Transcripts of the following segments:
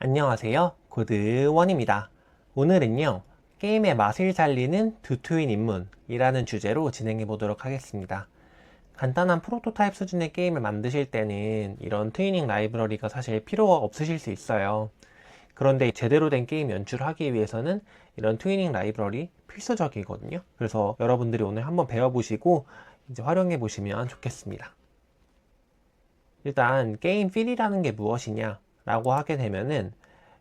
안녕하세요. 고드원입니다. 오늘은요, 게임의 맛을 살리는 두트윈 입문이라는 주제로 진행해 보도록 하겠습니다. 간단한 프로토타입 수준의 게임을 만드실 때는 이런 트위닝 라이브러리가 사실 필요가 없으실 수 있어요. 그런데 제대로 된 게임 연출을 하기 위해서는 이런 트위닝 라이브러리 필수적이거든요. 그래서 여러분들이 오늘 한번 배워보시고 이제 활용해 보시면 좋겠습니다. 일단 게임 필이라는 게 무엇이냐 라고 하게 되면은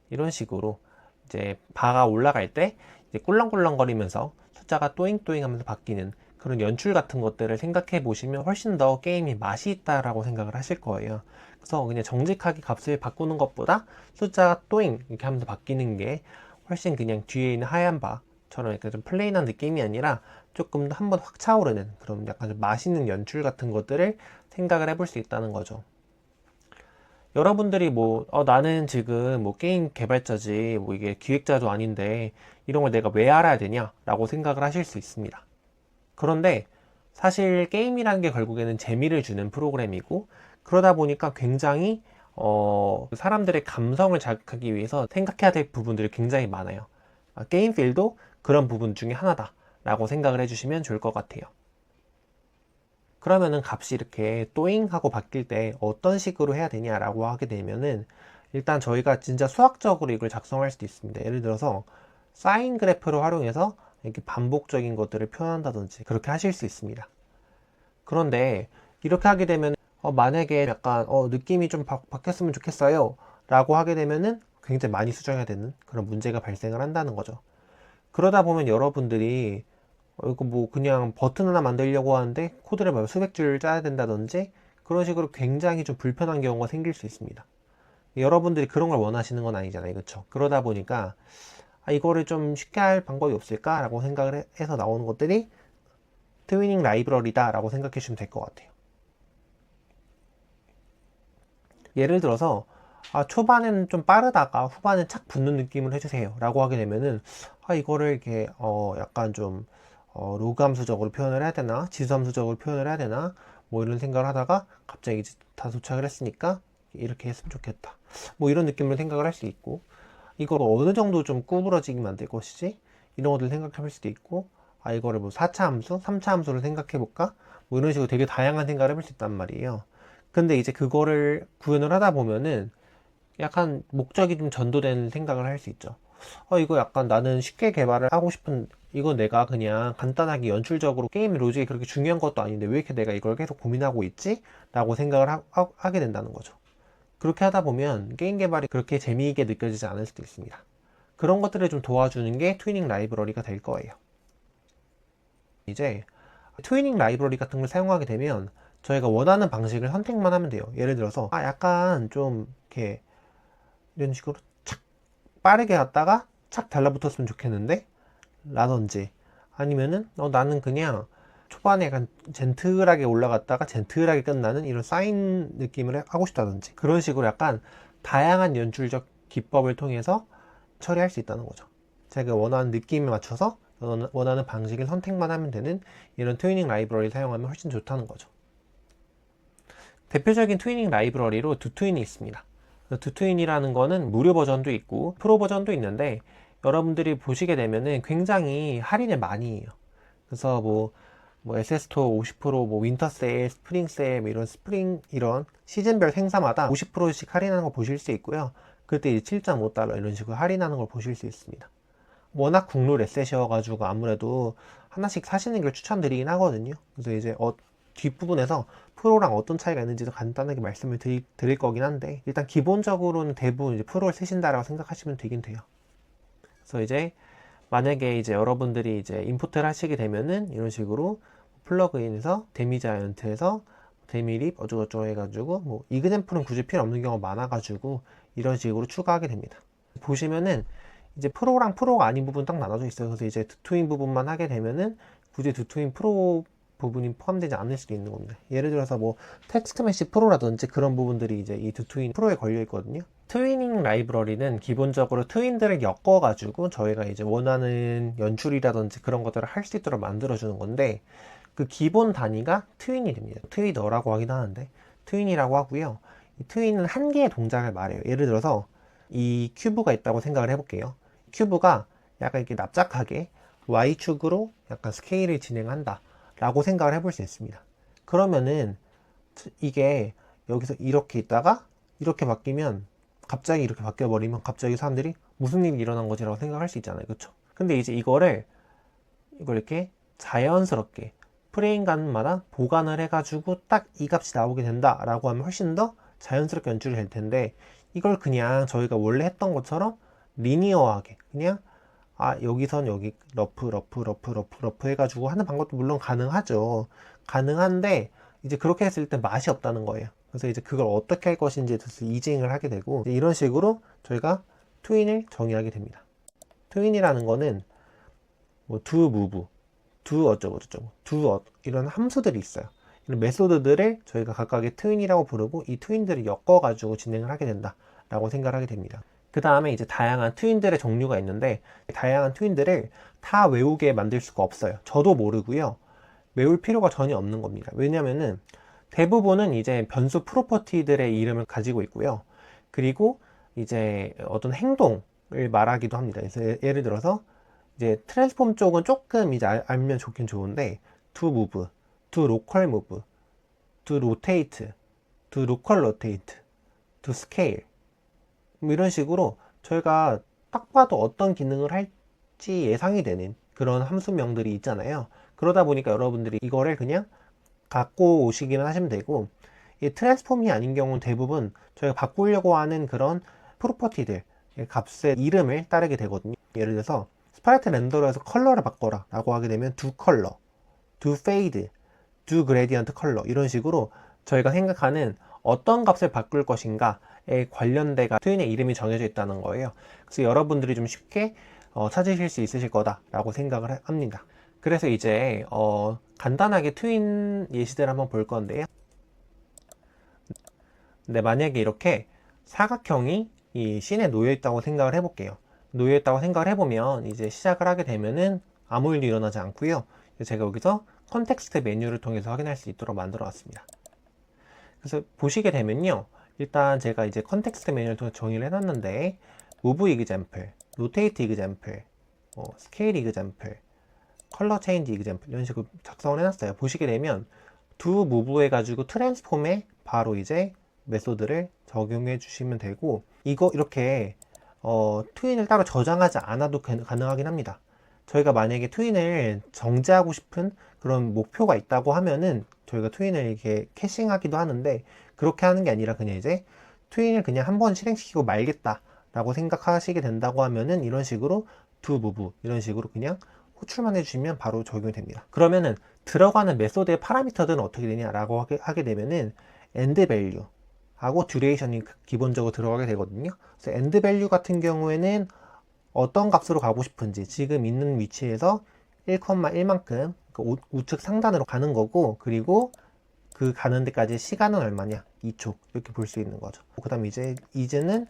이런 식으로 이제 바가 올라갈 때 이제 꿀렁꿀렁거리면서 숫자가 또잉또잉 하면서 바뀌는 그런 연출 같은 것들을 생각해 보시면 훨씬 더 게임이 맛이 있다라고 생각을 하실 거예요. 그래서 그냥 정직하게 값을 바꾸는 것보다 숫자가 또잉 이렇게 하면서 바뀌는 게 훨씬 그냥 뒤에 있는 하얀 바처럼 이렇게 좀 플레인한 느낌이 아니라 조금 더 한번 확 차오르는 그런 약간 좀 맛있는 연출 같은 것들을 생각을 해볼 수 있다는 거죠. 여러분들이 뭐, 나는 지금 뭐 게임 개발자지, 뭐 이게 기획자도 아닌데, 이런 걸 내가 왜 알아야 되냐? 라고 생각을 하실 수 있습니다. 그런데 사실 게임이라는 게 결국에는 재미를 주는 프로그램이고, 그러다 보니까 굉장히, 사람들의 감성을 자극하기 위해서 생각해야 될 부분들이 굉장히 많아요. 게임 필도 그런 부분 중에 하나다. 라고 생각을 해주시면 좋을 것 같아요. 그러면은 값이 이렇게 또잉 하고 바뀔 때 어떤 식으로 해야 되냐라고 하게 되면은 일단 저희가 진짜 수학적으로 이걸 작성할 수도 있습니다. 예를 들어서 사인 그래프를 활용해서 이렇게 반복적인 것들을 표현한다든지 그렇게 하실 수 있습니다. 그런데 이렇게 하게 되면 만약에 약간 느낌이 좀 바뀌었으면 좋겠어요 라고 하게 되면은 굉장히 많이 수정해야 되는 그런 문제가 발생을 한다는 거죠. 그러다 보면 여러분들이 이거 뭐 그냥 버튼 하나 만들려고 하는데 코드를 막 수백 줄 짜야 된다든지 그런 식으로 굉장히 좀 불편한 경우가 생길 수 있습니다. 여러분들이 그런 걸 원하시는 건 아니잖아요. 그렇죠? 그러다 보니까 이거를 좀 쉽게 할 방법이 없을까? 라고 생각을 해서 나오는 것들이 트위닝 라이브러리다 라고 생각해 주시면 될 것 같아요. 예를 들어서 초반에는 좀 빠르다가 후반에 착 붙는 느낌을 해주세요 라고 하게 되면은 이거를 이렇게 약간 좀 로그 함수적으로 표현을 해야 되나 지수 함수적으로 표현을 해야 되나 뭐 이런 생각을 하다가 갑자기 이제 다 도착을 했으니까 이렇게 했으면 좋겠다 뭐 이런 느낌으로 생각을 할 수 있고 이걸 어느 정도 좀 구부러지게 만들 것이지 이런 것들 생각해 볼 수도 있고 이거를 뭐 4차 함수 3차 함수를 생각해 볼까 뭐 이런 식으로 되게 다양한 생각을 해볼 수 있단 말이에요. 근데 이제 그거를 구현을 하다 보면은 약간 목적이 좀 전도되는 생각을 할 수 있죠. 이거 약간 나는 쉽게 개발을 하고 싶은, 이거 내가 그냥 간단하게 연출적으로 게임 로직이 그렇게 중요한 것도 아닌데 왜 이렇게 내가 이걸 계속 고민하고 있지? 라고 생각을 하게 된다는 거죠. 그렇게 하다 보면 게임 개발이 그렇게 재미있게 느껴지지 않을 수도 있습니다. 그런 것들을 좀 도와주는 게 트위닝 라이브러리가 될 거예요. 이제 트위닝 라이브러리 같은 걸 사용하게 되면 저희가 원하는 방식을 선택만 하면 돼요. 예를 들어서 약간 좀 이렇게 이런 식으로 착 빠르게 갔다가 착 달라붙었으면 좋겠는데 라든지 아니면은 나는 그냥 초반에 약간 젠틀하게 올라갔다가 젠틀하게 끝나는 이런 사인 느낌을 하고 싶다든지 그런 식으로 약간 다양한 연출적 기법을 통해서 처리할 수 있다는 거죠. 제가 원하는 느낌에 맞춰서 원하는 방식을 선택만 하면 되는 이런 트위닝 라이브러리 사용하면 훨씬 좋다는 거죠. 대표적인 트위닝 라이브러리로 두트윈이 있습니다. 두트윈이라는 거는 무료 버전도 있고 프로 버전도 있는데 여러분들이 보시게 되면은 굉장히 할인을 많이 해요. 그래서 뭐 SS토어 50%, 뭐 윈터 세일, 스프링 세일, 뭐 이런 스프링 이런 시즌별 행사마다 50%씩 할인하는 걸 보실 수 있고요. 그때 이제 7.5달러 이런 식으로 할인하는 걸 보실 수 있습니다. 워낙 국룰 에셋이어가지고 아무래도 하나씩 사시는 걸 추천드리긴 하거든요. 그래서 이제 뒷부분에서 프로랑 어떤 차이가 있는지도 간단하게 말씀을 드릴 거긴 한데 일단 기본적으로는 대부분 이제 프로를 쓰신다라고 생각하시면 되긴 돼요. 그래서 이제 만약에 이제 여러분들이 이제 임포트를 하시게 되면은 이런 식으로 플러그인에서 데미자이언트에서 데미립 어쩌고저쩌고 해가지고 뭐 이그젠플은 굳이 필요 없는 경우가 많아가지고 이런 식으로 추가하게 됩니다. 보시면은 이제 프로랑 프로가 아닌 부분 딱 나눠져 있어요. 그래서 이제 두투인 부분만 하게 되면은 굳이 두투인 프로 부분이 포함되지 않을 수도 있는 겁니다. 예를 들어서 뭐 텍스트 메시 프로라든지 그런 부분들이 이제 이 두투인 프로에 걸려 있거든요. 트위닝 라이브러리는 기본적으로 트윈들을 엮어가지고 저희가 이제 원하는 연출이라든지 그런 것들을 할 수 있도록 만들어주는 건데 그 기본 단위가 트윈이 됩니다. 트위너라고 하긴 하는데 트윈이라고 하고요. 이 트윈은 한 개의 동작을 말해요. 예를 들어서 이 큐브가 있다고 생각을 해볼게요. 큐브가 약간 이렇게 납작하게 Y축으로 약간 스케일을 진행한다 라고 생각을 해볼 수 있습니다. 그러면은 이게 여기서 이렇게 있다가 이렇게 바뀌면, 갑자기 이렇게 바뀌어 버리면 갑자기 사람들이 무슨 일이 일어난 거지라고 생각할 수 있잖아요. 그쵸? 근데 이제 이걸 이렇게 자연스럽게 프레임간마다 보관을 해가지고 딱 이 값이 나오게 된다 라고 하면 훨씬 더 자연스럽게 연출이 될 텐데, 이걸 그냥 저희가 원래 했던 것처럼 리니어하게 그냥 여기선 여기 러프 해가지고 하는 방법도 물론 가능하죠. 가능한데 이제 그렇게 했을 때 맛이 없다는 거예요. 그래서 이제 그걸 어떻게 할 것인지에 대해서 이징을 하게 되고, 이런 식으로 저희가 트윈을 정의하게 됩니다. 트윈이라는 거는 뭐 do move, do 어쩌고 저쩌고, 이런 함수들이 있어요. 이런 메소드들을 저희가 각각의 트윈이라고 부르고, 이 트윈들을 엮어가지고 진행을 하게 된다 라고 생각을 하게 됩니다. 그 다음에 이제 다양한 트윈들의 종류가 있는데, 다양한 트윈들을 다 외우게 만들 수가 없어요. 저도 모르고요, 외울 필요가 전혀 없는 겁니다. 왜냐면은 대부분은 이제 변수 프로퍼티들의 이름을 가지고 있고요. 그리고 이제 어떤 행동을 말하기도 합니다. 그래서 예를 들어서 이제 트랜스폼 쪽은 조금 이제 알면 좋긴 좋은데, to move, to local move, to rotate, to local rotate, to scale, 뭐 이런 식으로 저희가 딱 봐도 어떤 기능을 할지 예상이 되는 그런 함수명들이 있잖아요. 그러다 보니까 여러분들이 이거를 그냥 갖고 오시기만 하시면 되고, 이 트랜스폼이 아닌 경우는 대부분 저희가 바꾸려고 하는 그런 프로퍼티들, 값의 이름을 따르게 되거든요. 예를 들어서 스프라이트 렌더러에서 컬러를 바꿔라 라고 하게 되면 do color, do fade, do gradient color, 이런 식으로 저희가 생각하는 어떤 값을 바꿀 것인가에 관련돼가 트윈의 이름이 정해져 있다는 거예요. 그래서 여러분들이 좀 쉽게 찾으실 수 있으실 거다라고 생각을 합니다. 그래서 이제 간단하게 트윈 예시들 한번 볼 건데요. 근데 만약에 이렇게 사각형이 이 씬에 놓여 있다고 생각을 해볼게요. 놓여 있다고 생각을 해보면 이제 시작을 하게 되면은 아무 일도 일어나지 않고요. 제가 여기서 컨텍스트 메뉴를 통해서 확인할 수 있도록 만들어 놨습니다. 그래서 보시게 되면요, 일단 제가 이제 컨텍스트 메뉴를 통해서 정의를 해놨는데, move example, rotate example, scale example, 컬러 체인지 example, 이런 식으로 작성을 해놨어요. 보시게 되면 do move 해가지고 트랜스폼에 바로 이제 메소드를 적용해 주시면 되고, 이거 이렇게 트윈을 따로 저장하지 않아도 가능하긴 합니다. 저희가 만약에 트윈을 정제하고 싶은 그런 목표가 있다고 하면은 저희가 트윈을 이렇게 캐싱하기도 하는데, 그렇게 하는 게 아니라 그냥 이제 트윈을 그냥 한번 실행시키고 말겠다 라고 생각하시게 된다고 하면은 이런 식으로 do move, 이런 식으로 그냥 호출만 해주시면 바로 적용이 됩니다. 그러면은 들어가는 메소드의 파라미터들은 어떻게 되냐라고 하게 되면은 end value 하고 듀레이션이 기본적으로 들어가게 되거든요. 그래서 end value 같은 경우에는 어떤 값으로 가고 싶은지, 지금 있는 위치에서 1,1만큼 우측 상단으로 가는 거고, 그리고 그 가는 데까지 시간은 얼마냐, 2초, 이렇게 볼 수 있는 거죠. 그 다음 이제는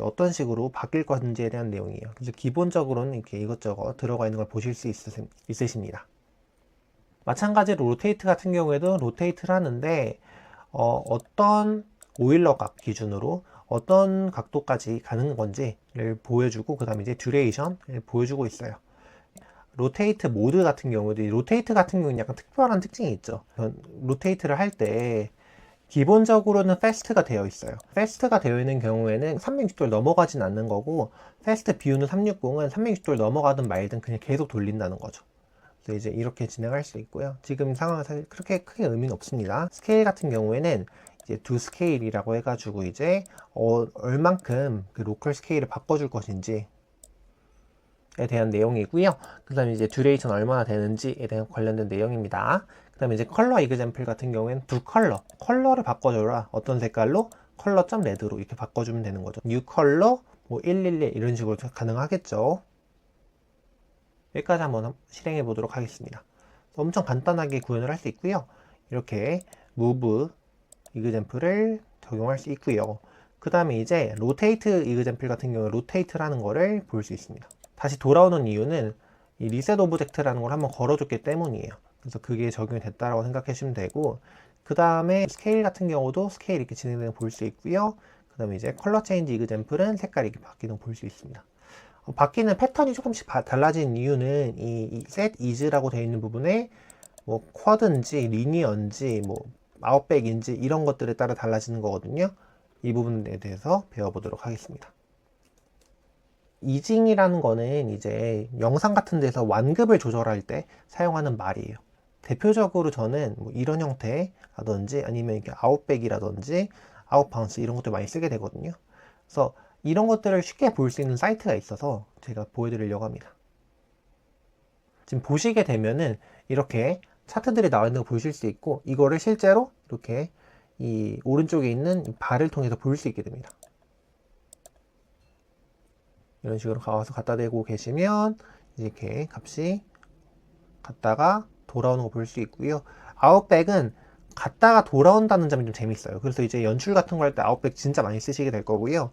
어떤 식으로 바뀔 건지에 대한 내용이에요. 그래서 기본적으로는 이렇게 이것저것 들어가 있는 걸 보실 수 있으십니다. 마찬가지로 로테이트 같은 경우에도 로테이트를 하는데 어떤 오일러 각 기준으로 어떤 각도까지 가는 건지를 보여주고, 그 다음에 이제 듀레이션을 보여주고 있어요. 로테이트 모드 같은 경우도, 로테이트 같은 경우는 약간 특별한 특징이 있죠. 로테이트를 할 때 기본적으로는 패스트가 되어 있어요. 패스트가 되어 있는 경우에는 360도를 넘어가진 않는 거고, 패스트 비우는 360은 360도를 넘어가든 말든 그냥 계속 돌린다는 거죠. 그래서 이제 이렇게 진행할 수 있고요. 지금 상황은 사실 그렇게 크게 의미는 없습니다. 스케일 같은 경우에는 이제 do scale이라고 해가지고 이제 얼만큼 그 로컬 스케일을 바꿔줄 것인지 에 대한 내용이고요. 그 다음에 이제 듀레이션 얼마나 되는지에 대한 관련된 내용입니다. 그 다음에 이제 컬러 이그젬플 같은 경우에는 두 컬러를 바꿔줘라. 어떤 색깔로? 컬러 점 레드로 이렇게 바꿔주면 되는 거죠. 뉴 컬러 뭐 111 이런 식으로 가능하겠죠. 여기까지 한번 실행해 보도록 하겠습니다. 엄청 간단하게 구현을 할 수 있고요. 이렇게 move 이그젬플을 적용할 수 있고요. 그 다음에 이제 rotate 이그젬플 같은 경우 rotate라는 거를 볼 수 있습니다. 다시 돌아오는 이유는 이 리셋 오브젝트라는 걸 한번 걸어줬기 때문이에요. 그래서 그게 적용이 됐다라고 생각해 주시면 되고, 그 다음에 스케일 같은 경우도 스케일 이렇게 진행되는 걸 볼 수 있고요. 그 다음에 이제 컬러 체인지 이그젬플은 색깔이 이렇게 바뀌는 거 볼 수 있습니다. 바뀌는 패턴이 조금씩 달라진 이유는 이 set is라고 되어 있는 부분에 뭐 쿼드인지 리니어인지 뭐 아웃백인지 이런 것들에 따라 달라지는 거거든요. 이 부분에 대해서 배워보도록 하겠습니다. 이징이라는 거는 이제 영상 같은 데서 완급을 조절할 때 사용하는 말이에요. 대표적으로 저는 뭐 이런 형태라든지 아니면 이렇게 아웃백이라든지 아웃바운스 이런 것들 많이 쓰게 되거든요. 그래서 이런 것들을 쉽게 볼 수 있는 사이트가 있어서 제가 보여드리려고 합니다. 지금 보시게 되면은 이렇게 차트들이 나와 있는 거 보실 수 있고, 이거를 실제로 이렇게 이 오른쪽에 있는 이 발을 통해서 볼 수 있게 됩니다. 이런 식으로 가서 갖다 대고 계시면 이렇게 값이 갔다가 돌아오는 거 볼 수 있고요. 아웃백은 갔다가 돌아온다는 점이 좀 재밌어요. 그래서 이제 연출 같은 거 할 때 아웃백 진짜 많이 쓰시게 될 거고요.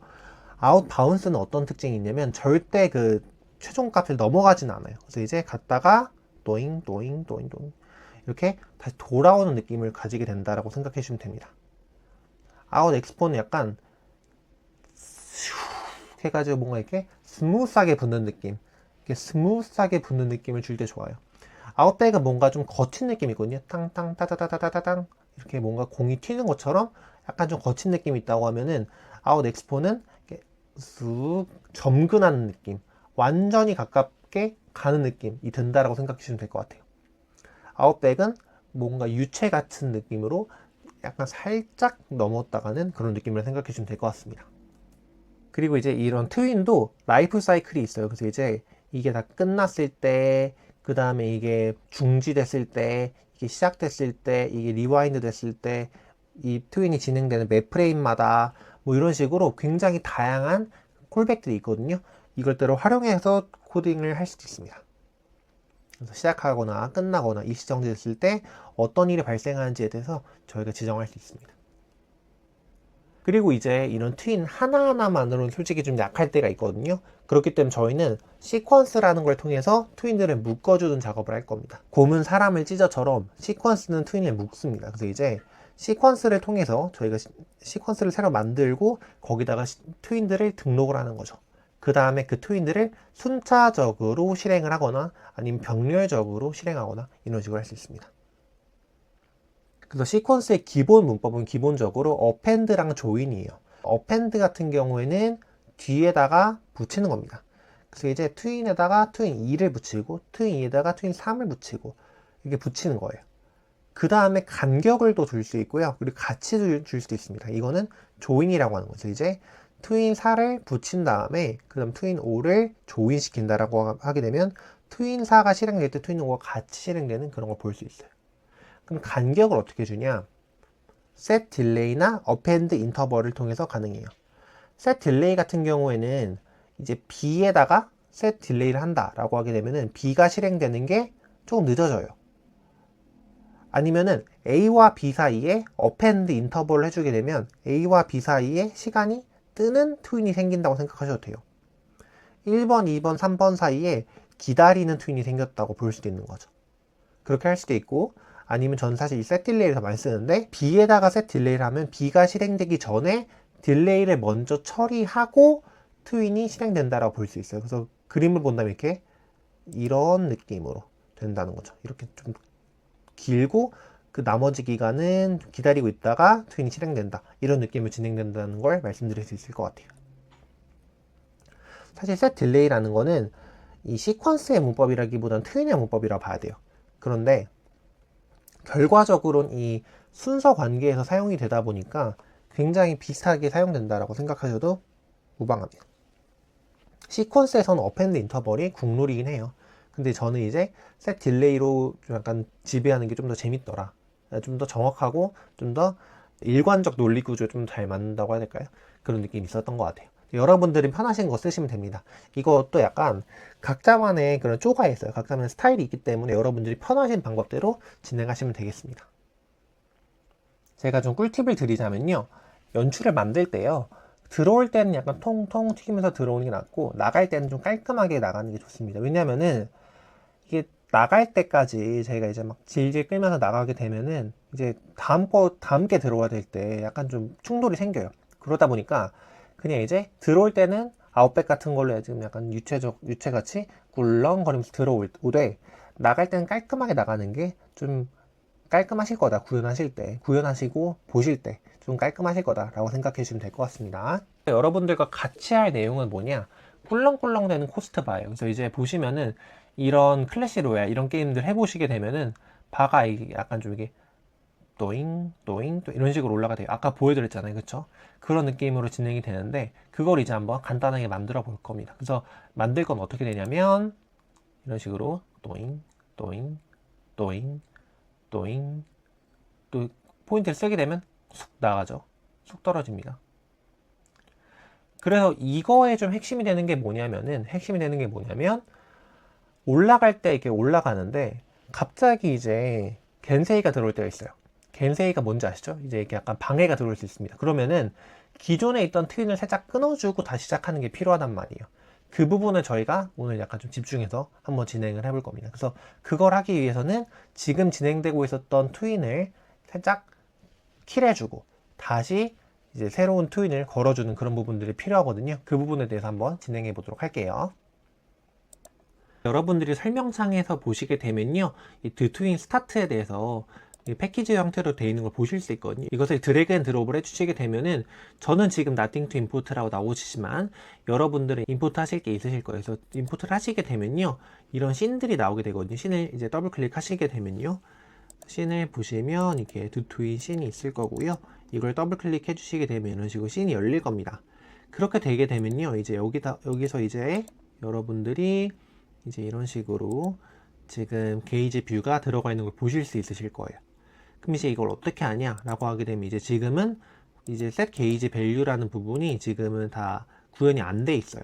아웃 바운스는 어떤 특징이 있냐면 절대 그 최종값을 넘어가진 않아요. 그래서 이제 갔다가 도잉 도잉 도잉 도잉 이렇게 다시 돌아오는 느낌을 가지게 된다라고 생각해 주시면 됩니다. 아웃 엑스포는 약간 해가지고 뭔가 이렇게 스무스하게 붙는 느낌, 이렇게 스무스하게 붙는 느낌을 줄 때 좋아요. 아웃백은 뭔가 좀 거친 느낌이거든요. 땅땅 따다다다다당 이렇게 뭔가 공이 튀는 것처럼 약간 좀 거친 느낌이 있다고 하면은 아웃 엑스포는 이렇게 쑥 점근하는 느낌, 완전히 가깝게 가는 느낌이 든다라고 생각해 주시면 될 것 같아요. 아웃백은 뭔가 유체 같은 느낌으로 약간 살짝 넘었다가는 그런 느낌을 생각해 주시면 될 것 같습니다. 그리고 이제 이런 트윈도 라이프 사이클이 있어요. 그래서 이제 이게 다 끝났을 때, 그 다음에 이게 중지됐을 때, 이게 시작됐을 때, 이게 리와인드 됐을 때, 이 트윈이 진행되는 매 프레임마다 뭐 이런 식으로 굉장히 다양한 콜백들이 있거든요. 이것들을 활용해서 코딩을 할 수도 있습니다. 그래서 시작하거나 끝나거나 일시정지 됐을 때 어떤 일이 발생하는지에 대해서 저희가 지정할 수 있습니다. 그리고 이제 이런 트윈 하나하나만으로는 솔직히 좀 약할 때가 있거든요. 그렇기 때문에 저희는 시퀀스라는 걸 통해서 트윈들을 묶어주는 작업을 할 겁니다. 곰은 사람을 찢어처럼 시퀀스는 트윈을 묶습니다. 그래서 이제 시퀀스를 통해서 저희가 시퀀스를 새로 만들고 거기다가 트윈들을 등록을 하는 거죠. 그 다음에 그 트윈들을 순차적으로 실행을 하거나 아니면 병렬적으로 실행하거나 이런 식으로 할 수 있습니다. 그래서 시퀀스의 기본 문법은 기본적으로 어펜드랑 조인이에요. 어펜드 같은 경우에는 뒤에다가 붙이는 겁니다. 그래서 이제 트윈에다가 트윈 2를 붙이고 트윈 2에다가 트윈 3을 붙이고 이렇게 붙이는 거예요. 그 다음에 간격을 또 줄 수 있고요. 그리고 같이 줄 수도 있습니다. 이거는 조인이라고 하는 거죠. 이제 트윈 4를 붙인 다음에 그 다음 트윈 5를 조인시킨다라고 하게 되면 트윈 4가 실행될 때 트윈 5가 같이 실행되는 그런 걸 볼 수 있어요. 그럼 간격을 어떻게 주냐? set delay나 append interval을 통해서 가능해요. set delay 같은 경우에는 이제 B에다가 set delay를 한다라고 하게 되면은 B가 실행되는 게 조금 늦어져요. 아니면은 A와 B 사이에 append interval을 해주게 되면 A와 B 사이에 시간이 뜨는 트윈이 생긴다고 생각하셔도 돼요. 1번, 2번, 3번 사이에 기다리는 트윈이 생겼다고 볼 수도 있는 거죠. 그렇게 할 수도 있고, 아니면 저는 사실 이 set 딜레이를 더 많이 쓰는데 B에다가 set 딜레이를 하면 B가 실행되기 전에 딜레이를 먼저 처리하고 트윈이 실행된다라고 볼 수 있어요. 그래서 그림을 본다면 이렇게 이런 느낌으로 된다는 거죠. 이렇게 좀 길고 그 나머지 기간은 기다리고 있다가 트윈이 실행된다. 이런 느낌으로 진행된다는 걸 말씀드릴 수 있을 것 같아요. 사실 set 딜레이라는 거는 이 시퀀스의 문법이라기보다는 트윈의 문법이라고 봐야 돼요. 그런데 결과적으로는 이 순서 관계에서 사용이 되다 보니까 굉장히 비슷하게 사용된다라고 생각하셔도 무방합니다. 시퀀스에서는 append 인터벌이 국룰이긴 해요. 근데 저는 이제 set 딜레이로 좀 약간 지배하는 게 좀 더 재밌더라. 좀 더 정확하고 좀 더 일관적 논리 구조에 좀 잘 맞는다고 해야 될까요? 그런 느낌이 있었던 것 같아요. 여러분들이 편하신 거 쓰시면 됩니다. 이것도 약간 각자만의 그런 쪼가 있어요. 각자만의 스타일이 있기 때문에 여러분들이 편하신 방법대로 진행하시면 되겠습니다. 제가 좀 꿀팁을 드리자면요. 연출을 만들 때요. 들어올 때는 약간 통통 튀기면서 들어오는 게 낫고 나갈 때는 좀 깔끔하게 나가는 게 좋습니다. 왜냐면은 이게 나갈 때까지 저희가 이제 막 질질 끌면서 나가게 되면은 이제 다음 게 들어와야 될 때 약간 좀 충돌이 생겨요. 그러다 보니까 그냥 이제 들어올 때는 아웃백 같은 걸로 지금 약간 유체같이 꿀렁거리면서 들어오되 나갈 때는 깔끔하게 나가는 게 좀 깔끔하실 거다. 구현하시고 보실 때 좀 깔끔하실 거다 라고 생각해 주시면 될 것 같습니다. 여러분들과 같이 할 내용은 뭐냐, 꿀렁꿀렁 되는 코스트 바예요. 그래서 이제 보시면은 이런 클래시 로얄 이런 게임들 해보시게 되면은 바가 약간 좀 이게 또잉 또잉 또 이런 식으로 올라가 돼요. 아까 보여드렸잖아요, 그쵸? 그런 느낌으로 진행이 되는데 그걸 이제 한번 간단하게 만들어 볼 겁니다. 그래서 만들 건 어떻게 되냐면 이런 식으로 또잉 또잉 또잉 또잉, 또 포인트를 쓰게 되면 쑥 나가죠. 쑥 떨어집니다. 그래서 이거에 좀 핵심이 되는 게 뭐냐면 올라갈 때 이렇게 올라가는데 갑자기 이제 겐세이가 들어올 때가 있어요. 겐세이가 뭔지 아시죠? 이제 이렇게 약간 방해가 들어올 수 있습니다. 그러면은 기존에 있던 트윈을 살짝 끊어주고 다시 시작하는 게 필요하단 말이에요. 그 부분을 저희가 오늘 약간 좀 집중해서 한번 진행을 해볼 겁니다. 그래서 그걸 하기 위해서는 지금 진행되고 있었던 트윈을 살짝 킬해주고 다시 이제 새로운 트윈을 걸어주는 그런 부분들이 필요하거든요. 그 부분에 대해서 한번 진행해 보도록 할게요. 여러분들이 설명창에서 보시게 되면요, 이 드트윈 스타트에 대해서 패키지 형태로 되어 있는 걸 보실 수 있거든요. 이것을 드래그 앤 드롭을 해주시게 되면은 저는 지금 nothing to import라고 나오시지만 여러분들은 임포트 하실 게 있으실 거예요. 그래서 임포트를 하시게 되면요, 이런 씬들이 나오게 되거든요. 씬을 이제 더블 클릭하시게 되면요, 씬을 보시면 이렇게 드트윈 씬이 있을 거고요. 이걸 더블 클릭해 주시게 되면 이런 식으로 씬이 열릴 겁니다. 그렇게 되게 되면요, 이제 여기서 이제 여러분들이 이제 이런 식으로 지금 게이지 뷰가 들어가 있는 걸 보실 수 있으실 거예요. 그럼 이제 이걸 어떻게 하냐 라고 하게 되면 이제 지금은 이제 set 게이지 value라는 부분이 지금은 다 구현이 안 돼 있어요.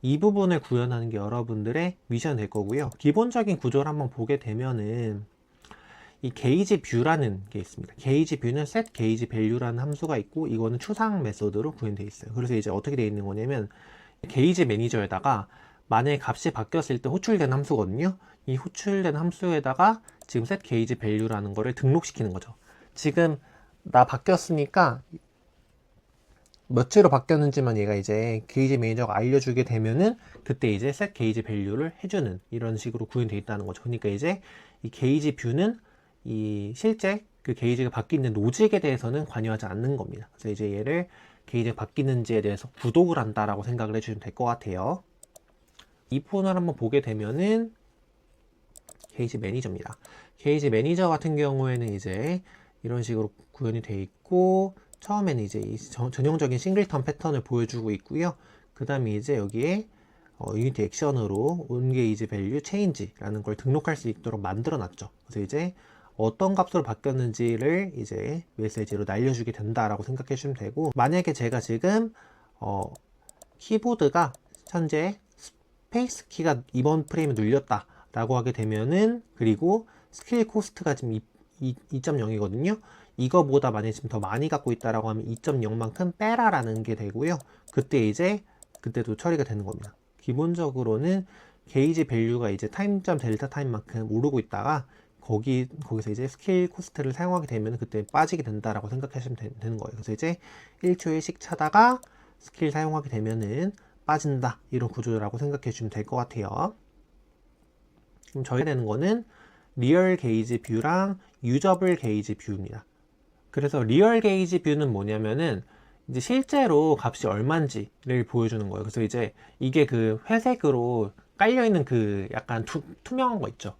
이 부분을 구현하는 게 여러분들의 미션 될 거고요. 기본적인 구조를 한번 보게 되면은 이 게이지 뷰라는 게 있습니다. 게이지 뷰는 set 게이지 value라는 함수가 있고 이거는 추상 메소드로 구현되어 있어요. 그래서 이제 어떻게 되어 있는 거냐면 게이지 매니저에다가 만약에 값이 바뀌었을 때 호출된 함수거든요. 이 호출된 함수에다가 지금 set 게이지 value라는 거를 등록시키는 거죠. 지금 나 바뀌었으니까 며칠로 바뀌었는지만 얘가 이제 게이지 매니저가 알려주게 되면은 그때 이제 set 게이지 value를 해주는 이런 식으로 구현되어 있다는 거죠. 그러니까 이제 이 게이지 뷰는 이 실제 그 게이지가 바뀌는 로직에 대해서는 관여하지 않는 겁니다. 그래서 이제 얘를 게이지가 바뀌는지에 대해서 구독을 한다라고 생각을 해주시면 될 것 같아요. 이 부분을 한번 보게 되면은 게이지 매니저입니다. 게이지 매니저 같은 경우에는 이제 이런 식으로 구현이 되어 있고 처음에는 이제 이 전형적인 싱글턴 패턴을 보여주고 있고요. 그 다음에 이제 여기에 유니티 액션으로 온게이지 밸류 체인지라는 걸 등록할 수 있도록 만들어 놨죠. 그래서 이제 어떤 값으로 바뀌었는지를 이제 메시지로 날려주게 된다라고 생각해 주시면 되고, 만약에 제가 지금 키보드가 현재 스페이스 키가 이번 프레임에 눌렸다 라고 하게 되면은, 그리고 스킬 코스트가 지금 2.0이거든요 이거보다 만약에 지금 더 많이 갖고 있다라고 하면 2.0만큼 빼라라는 게 되고요. 그때도 처리가 되는 겁니다. 기본적으로는 게이지 밸류가 이제 타임점 델타 타임만큼 오르고 있다가 거기서 이제 스킬 코스트를 사용하게 되면 그때 빠지게 된다라고 생각하시면 되는 거예요. 그래서 이제 1초일씩 차다가 스킬 사용하게 되면은 빠진다, 이런 구조라고 생각해 주시면 될 것 같아요. 그럼 저희가 되는 거는 리얼 게이지 뷰랑 유저블 게이지 뷰입니다. 그래서 리얼 게이지 뷰는 뭐냐면은 이제 실제로 값이 얼마인지를 보여주는 거예요. 그래서 이제 이게 그 회색으로 깔려있는 그 약간 투명한 거 있죠.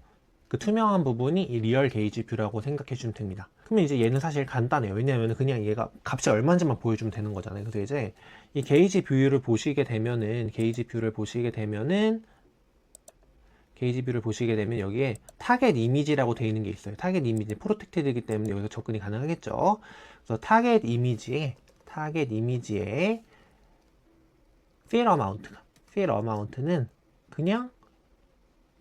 그 투명한 부분이 이 리얼 게이지 뷰라고 생각해 주시면 됩니다. 그러면 이제 얘는 사실 간단해요. 왜냐하면 그냥 얘가 값이 얼마인지만 보여주면 되는 거잖아요. 그래서 이제 이 게이지 뷰를 보시게 되면은 여기에 타겟 이미지라고 되어 있는 게 있어요. 타겟 이미지 프로텍티드이기 때문에 여기서 접근이 가능하겠죠. 그래서 타겟 이미지에 fill amount는 그냥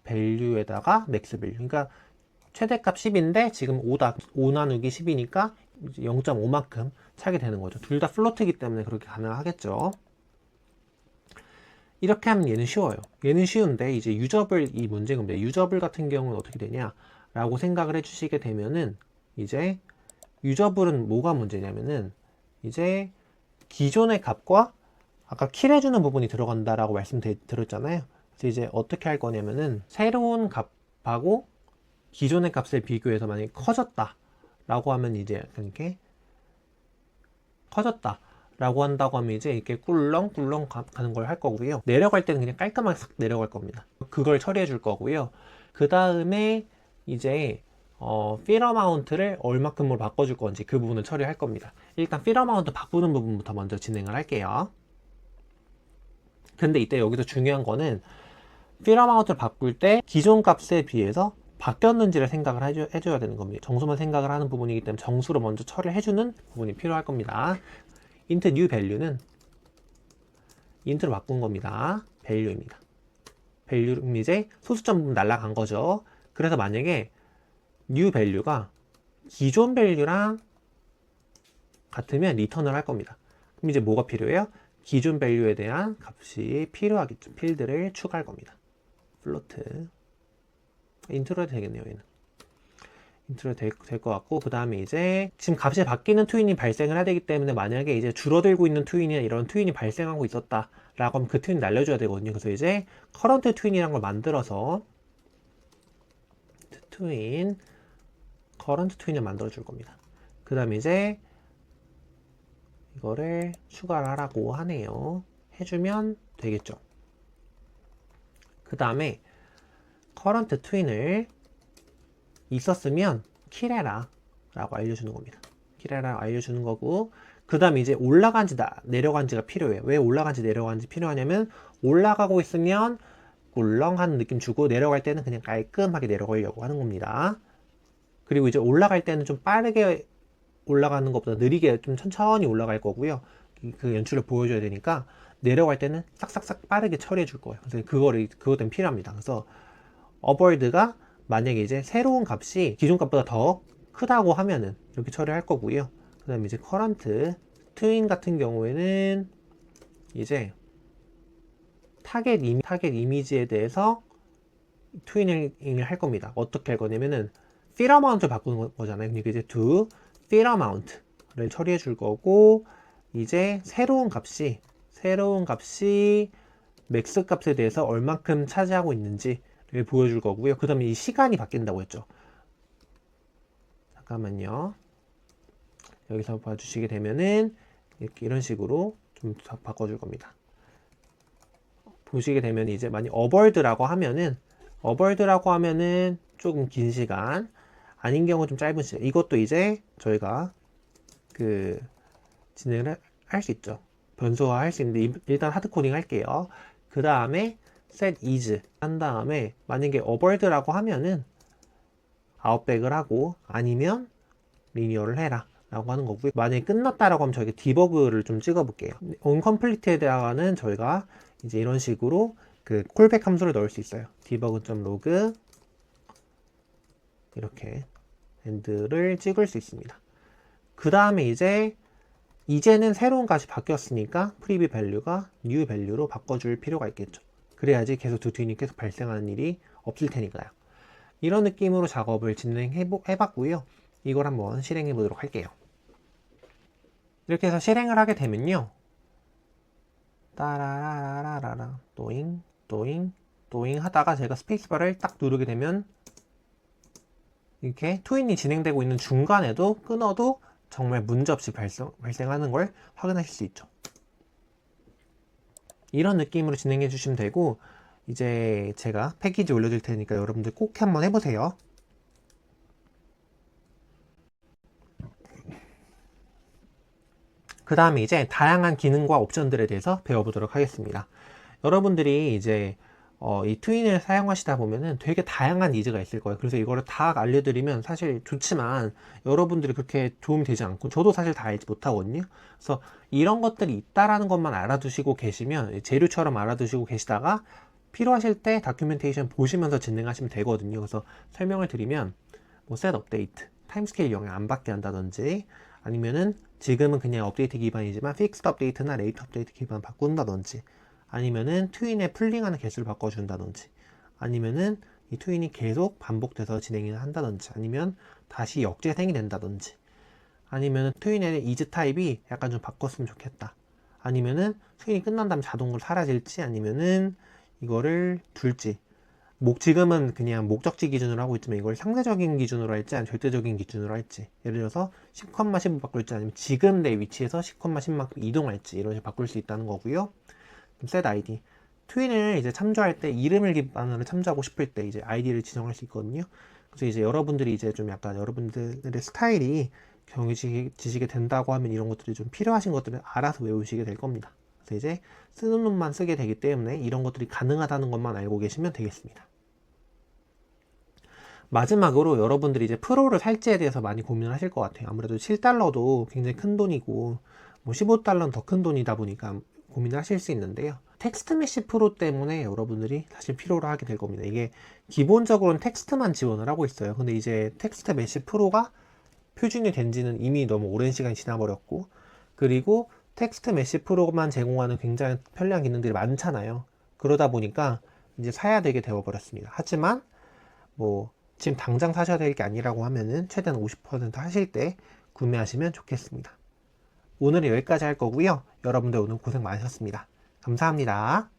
밸류에다가 맥스 밸류. 그러니까 최대값 10인데 지금 5 나누기 10이니까 0.5만큼 차게 되는 거죠. 둘 다 플로트이기 때문에 그렇게 가능하겠죠. 이렇게 하면 얘는 쉬워요. 얘는 쉬운데 이제 유저블 이 문제가 겁니다. 유저블 같은 경우는 어떻게 되냐 라고 생각을 해주시게 되면은 이제 유저블은 뭐가 문제냐면은 이제 기존의 값과 아까 킬해주는 부분이 들어간다라고 말씀드렸잖아요. 그래서 이제 어떻게 할 거냐면은 새로운 값하고 기존의 값을 비교해서 만약에 커졌다 라고 하면 이제 이렇게 커졌다 라고 한다고 하면 이제 이렇게 꿀렁꿀렁 가는 걸 할 거고요. 내려갈 때는 그냥 깔끔하게 싹 내려갈 겁니다. 그걸 처리해 줄 거고요. 그 다음에 이제 필 어마운트를 얼마큼으로 바꿔줄 건지 그 부분을 처리할 겁니다. 일단 필 어마운트 바꾸는 부분부터 먼저 진행을 할게요. 근데 이때 여기서 중요한 거는 필 어마운트를 바꿀 때 기존 값에 비해서 바뀌었는지를 생각을 해줘야 되는 겁니다. 정수만 생각을 하는 부분이기 때문에 정수로 먼저 처리를 해주는 부분이 필요할 겁니다. int new value는 int로 바꾼 겁니다. value입니다. value는 이제 소수점 부분 날라간 거죠. 그래서 만약에 new value가 기존 value랑 같으면 return을 할 겁니다. 그럼 이제 뭐가 필요해요? 기존 value에 대한 값이 필요하겠죠. 필드를 추가할 겁니다. float 인트로 해도 되겠네요. 얘는 인트로 될 것 같고, 그 다음에 이제 지금 값이 바뀌는 트윈이 발생을 해야 되기 때문에 만약에 이제 줄어들고 있는 트윈이나 이런 트윈이 발생하고 있었다 라고 하면 그 트윈 날려줘야 되거든요. 그래서 이제 current 트윈이라는 걸 만들어서 트윈 current 트윈을 만들어 줄 겁니다. 그 다음에 이제 이거를 추가를 하라고 하네요. 해주면 되겠죠. 그 다음에 current 트윈을 있었으면 킬해라 라고 알려주는 겁니다. 킬해라 알려주는 거고, 그 다음에 이제 올라간지 내려간지가 필요해요. 왜 올라간지 내려간지 필요하냐면 올라가고 있으면 꿀렁하는 느낌 주고 내려갈 때는 그냥 깔끔하게 내려가려고 하는 겁니다. 그리고 이제 올라갈 때는 좀 빠르게 올라가는 것보다 느리게 좀 천천히 올라갈 거고요. 그 연출을 보여줘야 되니까 내려갈 때는 싹싹싹 빠르게 처리해 줄 거예요. 그래서 그것 때문에 필요합니다. 그래서 어버드가 만약에 이제 새로운 값이 기존 값보다 더 크다고 하면은 이렇게 처리할 거고요. 그 다음에 이제 current 트윈 같은 경우에는 이제 타겟 이미지에 대해서 트위닝을 할 겁니다. 어떻게 할 거냐면은 fill amount를 바꾸는 거잖아요. 그러니까 이제 do fill amount를 처리해 줄 거고, 이제 새로운 값이 맥스 값에 대해서 얼만큼 차지하고 있는지 보여줄 거고요. 그 다음에 이 시간이 바뀐다고 했죠. 잠깐만요. 여기서 봐주시게 되면은 이렇게 이런 식으로 좀 바꿔줄 겁니다. 보시게 되면 이제 만약 어벌드라고 하면은 조금 긴 시간, 아닌 경우 좀 짧은 시간. 이것도 이제 저희가 진행을 할 수 있죠. 변수화 할 수 있는데 일단 하드코딩 할게요. 그 다음에 set is 한 다음에 만약에 어벌드라고 하면은 아웃백을 하고 아니면 리니어를 해라 라고 하는 거고요. 만약에 끝났다라고 하면 저희가 디버그를 좀 찍어 볼게요. onCompleted에다가는 저희가 이제 이런 식으로 그 콜백 함수를 넣을 수 있어요. debug.log 이렇게 end를 찍을 수 있습니다. 그 다음에 이제는 새로운 값이 바뀌었으니까 프리뷰 밸류가 new 밸류로 바꿔줄 필요가 있겠죠. 그래야지 계속 두트윈이 계속 발생하는 일이 없을 테니까요. 이런 느낌으로 작업을 진행해봤고요. 이걸 한번 실행해 보도록 할게요. 이렇게 해서 실행을 하게 되면요. 따라라라라라 도잉 하다가 제가 스페이스바를 딱 누르게 되면 이렇게 트윈이 진행되고 있는 중간에도 끊어도 정말 문제없이 발생하는 걸 확인하실 수 있죠. 이런 느낌으로 진행해 주시면 되고, 이제 제가 패키지 올려줄 테니까 여러분들 꼭 한번 해보세요. 그 다음에 이제 다양한 기능과 옵션들에 대해서 배워보도록 하겠습니다. 여러분들이 이제 이 트윈을 사용하시다 보면은 되게 다양한 니즈가 있을 거예요. 그래서 이거를 다 알려드리면 사실 좋지만 여러분들이 그렇게 도움이 되지 않고 저도 사실 다 알지 못하거든요. 그래서 이런 것들이 있다라는 것만 알아두시고 계시면, 재료처럼 알아두시고 계시다가 필요하실 때 다큐멘테이션 보시면서 진행하시면 되거든요. 그래서 설명을 드리면 뭐 set 업데이트, 타임스케일 영향 안 받게 한다든지, 아니면은 지금은 그냥 업데이트 기반이지만 픽스드 업데이트나 레이트 업데이트 기반 바꾼다든지, 아니면은 트윈의 풀링하는 개수를 바꿔준다든지, 아니면은 이 트윈이 계속 반복돼서 진행을 한다든지, 아니면 다시 역재생이 된다든지, 아니면은 트윈의 이즈 타입이 약간 좀 바꿨으면 좋겠다 아니면은 승인이 끝난 다음에 자동으로 사라질지, 아니면은 이거를 둘지. 지금은 그냥 목적지 기준으로 하고 있지만 이걸 상대적인 기준으로 할지 아니면 절대적인 기준으로 할지, 예를 들어서 10,15 바꿀지 아니면 지금 내 위치에서 10,10만큼 이동할지 이런 식으로 바꿀 수 있다는 거고요. set id. 트윈을 이제 참조할 때 이름을 기반으로 참조하고 싶을 때 이제 아이디를 지정할 수 있거든요. 그래서 이제 여러분들이 이제 좀 약간 여러분들의 스타일이 정해지시게 된다고 하면 이런 것들이 좀 필요하신 것들은 알아서 외우시게 될 겁니다. 그래서 이제 쓰는 놈만 쓰게 되기 때문에 이런 것들이 가능하다는 것만 알고 계시면 되겠습니다. 마지막으로 여러분들이 이제 프로를 살지에 대해서 많이 고민을 하실 것 같아요. 아무래도 7달러도 굉장히 큰 돈이고 뭐 15달러는 더 큰 돈이다 보니까 고민을 하실 수 있는데요. 텍스트 메시 프로 때문에 여러분들이 사실 필요로 하게 될 겁니다. 이게 기본적으로는 텍스트만 지원을 하고 있어요. 근데 이제 텍스트 메시 프로가 표준이 된 지는 이미 너무 오랜 시간이 지나버렸고, 그리고 텍스트 메시 프로만 제공하는 굉장히 편리한 기능들이 많잖아요. 그러다 보니까 이제 사야 되게 되어버렸습니다. 하지만 뭐 지금 당장 사셔야 될 게 아니라고 하면은 최대한 50% 하실 때 구매하시면 좋겠습니다. 오늘은 여기까지 할 거고요. 여러분들 오늘 고생 많으셨습니다. 감사합니다.